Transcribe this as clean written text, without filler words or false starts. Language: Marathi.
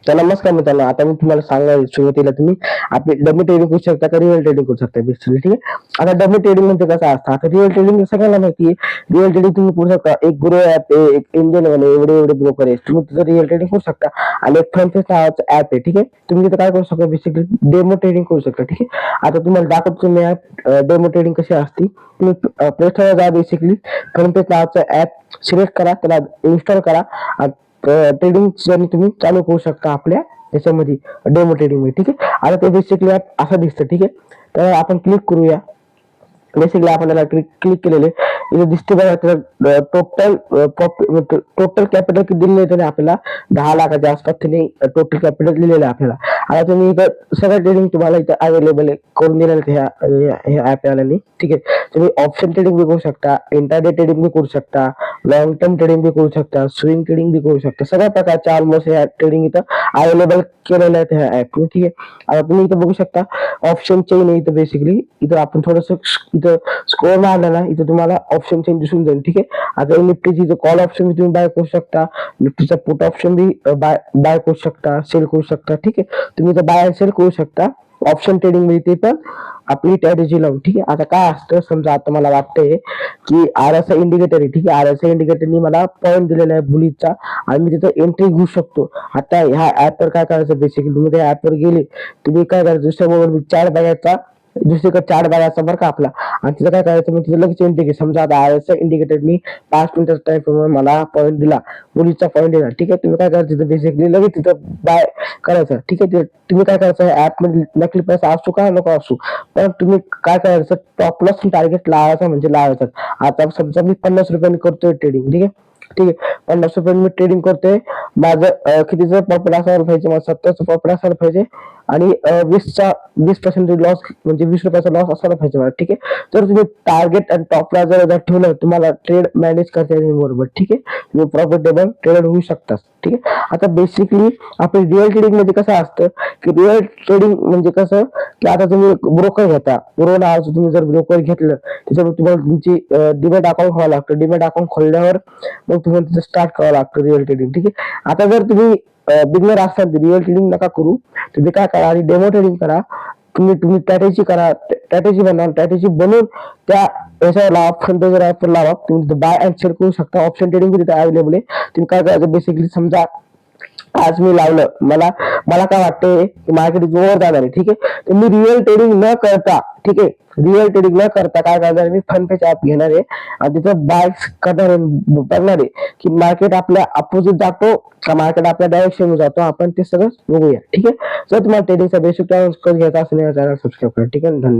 तर नमस्कार मित्रांनो, आता मी तुम्हाला सांगणार आहे सुरुवातीला तुम्ही आपली डमी ट्रेडिंग करू शकता का रिअल ट्रेडिंग करू शकता बेसिकली. ठीक आहे. आता डमी ट्रेडिंग म्हणजे कसं असतं, आता रिअल ट्रेडिंग सगळ्यांना माहिती आहे. रिअल ट्रेडिंग तुम्ही करू शकता. एक गुरु ऍप आहे, एक इंडियन वन आहे, एवढे एवढे ब्रोकर आहे, तुम्ही तिथं रिअल ट्रेडिंग करू शकता. आणि एक फनफेस नावाचं ऍप आहे. ठीक आहे. तुम्ही तिथं काय करू शकता, बेसिकली डेमो ट्रेडिंग करू शकता. ठीक आहे. आता तुम्हाला दाखवतो मी ऍप डेमो ट्रेडिंग कशी असते. तुम्ही प्ले स्टोरला जा, बेसिकली फनफेस नावाचं ऍप सिलेक्ट करा, त्याला इन्स्टॉल करा. ट्रेडिंग जर्नी तुम्ही चालू करू शकता आपल्या याच्यामध्ये, डेमो ट्रेडिंग मध्ये. ठीक आहे. आता ते बेसिकली असं दिसतं. ठीक आहे. तर आपण क्लिक करूया. बेसिकली आपल्याला क्लिक केलेले इथे दिसते बघा, टोटल कॅपिटल किती दिलेलं आहे त्याने आपल्याला, 10 लाखाच्या आसपास त्याने टोटल कॅपिटल दिलेलं आहे आपल्याला. आता तुम्ही इथं सगळं ट्रेडिंग तुम्हाला इथं अवेलेबल आहे, करून दिलेलं आहे ह्या ऍप वाल्यांनी. ठीक आहे. तुम्ही ऑप्शन ट्रेडिंग बी करू शकता, इंटरडे ट्रेडिंग बी करू शकता, लॉंग टर्म ट्रेडिंग बी करू शकता, स्विंग ट्रेडिंग बी करू शकता. सगळ्या प्रकारचे ऑलमोस्ट ह्या ट्रेडिंग इथं अवेलेबल केलेल्या आहेत ह्या ऍप. ठीक आहे. आता तुम्ही इथं बघू शकता ऑप्शन चेन आहे इथं. बेसिकली इथं आपण थोडस इथं स्कोर मारला ना, इथं तुम्हाला ऑप्शन चेन दिसून जाईल. ठीक आहे. आता निफ्टीची कॉल ऑप्शन बी तुम्ही बाय करू शकता, निफ्टीचा पुट ऑप्शन बी बाय करू शकता, सेल करू शकता. ठीक आहे. तुम्ही इथं बाय सेल करू शकता ऑप्शन ट्रेडिंग मध्ये, ते पण आपली स्ट्रॅटेजी लावून. ठीक आहे. आता काय असतं, समजा आता मला वाटतंय की RSI इंडिकेटर आहे. ठीक आहे. RSI इंडिकेटरनी मला पॉईंट दिलेला आहे बुलिसचा, आणि मी तिथं एंट्री घेऊ शकतो. आता ह्या ऍपवर काय करायचं, बेसिकली तुम्ही त्या ऍपवर गेले, तुम्ही काय करायचं, दुसऱ्या मोबाईल चार्ट बघायचा, दुसरीकडे चार्ट बघायचा बरं का आपला, आणि तिथं काय करायचं, मी तिथं लगेच एंट्री घे. समजा आता RSI इंडिकेटरनी 5 मिनिटाचा टाइम मला पॉईंट दिला, बुलिसचा पॉईंट दिला. ठीक आहे. तुम्ही काय करायचं, तिथं बेसिकली लगेच तिथं बाय करायचं. ठीक आहे. तुम्ही काय करायचं, ऍप मध्ये नकली पैसा असू का नको असू, पण तुम्ही काय करायचं, टॉप लॉस टार्गेट लावायचा म्हणजे लावायचं. आता समजा मी 50 रुपयांनी करतोय ट्रेडिंग. ठीक आहे. ठीक आहे. 50 रुपयांनी मी ट्रेडिंग करतोय. माझं कितीचं प्रॉफिट असायला पाहिजे, मला 70चं प्रॉफिट असायला पाहिजे, आणि 20% लॉस, म्हणजे 20 रुपयाचा लॉस असायला पाहिजे मला. ठीक आहे. तर तुम्ही टार्गेट आणि टॉपला जर ठेवलं, तुम्हाला ट्रेड मॅनेज करता येईल बरोबर. ठीक आहे. तुम्ही प्रॉफिटेबल ट्रेडर होऊ शकता. ठीक आहे. आता बेसिकली आपलं रिअल ट्रेडिंग मध्ये कसं असतं, की रिअल ट्रेडिंग म्हणजे कसं, की आता तुम्ही ब्रोकर घेता, बरोबर. तुम्ही जर ब्रोकर घेतलं, त्याच्यावर तुम्हाला तुमची डिमेट अकाउंट खोलावं लागतं. डिमेट अकाउंट खोलल्यावर मग तुम्हाला तिथं स्टार्ट करावं लागतं रिअल ट्रेडिंग. ठीक आहे. आता जर तुम्ही बिगनर असाल तर रिअल ट्रेडिंग नका करू, तुम्ही काय करा, आणि डेमो ट्रेडिंग करा. तुम्ही स्ट्रॅटेजी करा, स्ट्रॅटेजी बनवा, स्ट्रॅटेजी बनवून त्या याच्यावर लावा, फ्रंट ऍपवर लावा. तुम्ही बाय अँड सेल करू शकता. ऑप्शन ट्रेडिंग तिथे अवेलेबल आहे. तुम्ही काय करायचं, बेसिकली समजा आज मी लावलं, मला मला काय वाटतंय की मार्केट वर जाणार आहे. ठीक आहे. तर मी रिअल ट्रेडिंग न करता, ठीक आहे, रिअल ट्रेडिंग न करता काय करणार, मी फनफेच ऍप घेणार आहे, आणि तिथं बाय करणार आहे, बघणार आहे की मार्केट आपल्या अपोजिट जातो का मार्केट आपल्या डायरेक्शन जातो, आपण ते सगळं बघूया. ठीक आहे. जर तुम्हाला ट्रेडिंगचा बेसिक घ्यायचा असेल, चॅनल सबस्क्राईब करा. ठीक आहे. धन्यवाद.